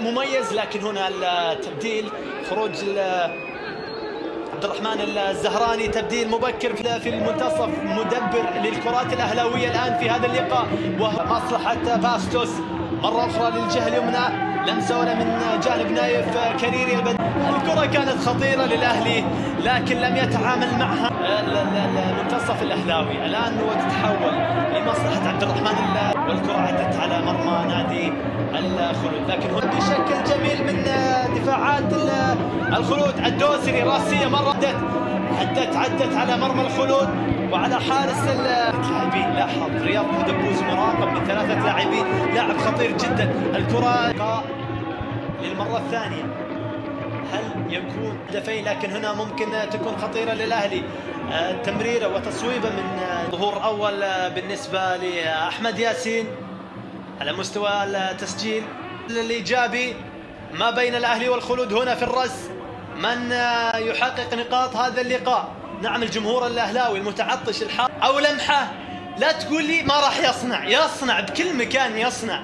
مميز، لكن هنا التبديل خروج عبد الرحمن الزهراني، تبديل مبكر في المنتصف، مدبر للكرات الأهلاوية الآن في هذا اللقاء، ومصلحة باستوس مرة أخرى للجهة اليمنى، لمسة ولا من جانب نايف كريري. الكرة كانت خطيرة للأهلي لكن لم يتعامل معها المنتصف الأهلاوي الآن، وتتحول لمصلحة عبد الرحمن والكرة عدت على مرمى نادي الخلود، لكن هنا بشكل جميل من دفاعات الخلود. الدوسري راسية مرة عدت على مرمى الخلود وعلى حارس اللاعبين. لاحظ رياض مدبوز مراقب من 3 لاعبين، لاعب خطير جدا. الكرة للمرة الثانية، هل يكون هدفين؟ لكن هنا ممكن تكون خطيرة للأهلي. تمريرة وتصويبة من ظهور أول بالنسبة لأحمد ياسين على مستوى التسجيل الإيجابي ما بين الأهلي والخلود. هنا في الرأس من يحقق نقاط هذا اللقاء؟ نعم الجمهور الأهلاوي المتعطش الحار. أو لمحة، لا تقول لي ما راح يصنع بكل مكان يصنع.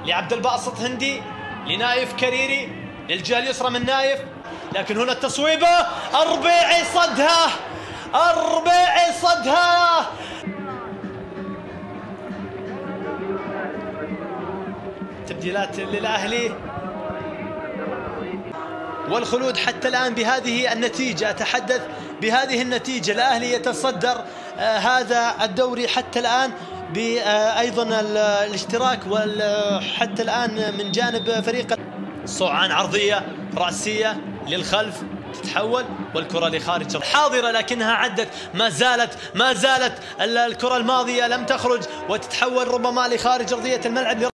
لعبد الباسط هندي، لنايف كريري، للجهة اليسرى من نايف، لكن هنا التصويبة أربيعي صدها. تبديلات للأهلي والخلود حتى الآن بهذه النتيجة. أتحدث بهذه النتيجة الأهلي يتصدر هذا الدوري حتى الآن بأيضا الاشتراك، وحتى الآن من جانب فريق صوعان عرضية رأسية للخلف تتحول والكرة لخارج حاضرة لكنها عدت. ما زالت الكرة الماضية لم تخرج وتتحول ربما لخارج أرضية الملعب.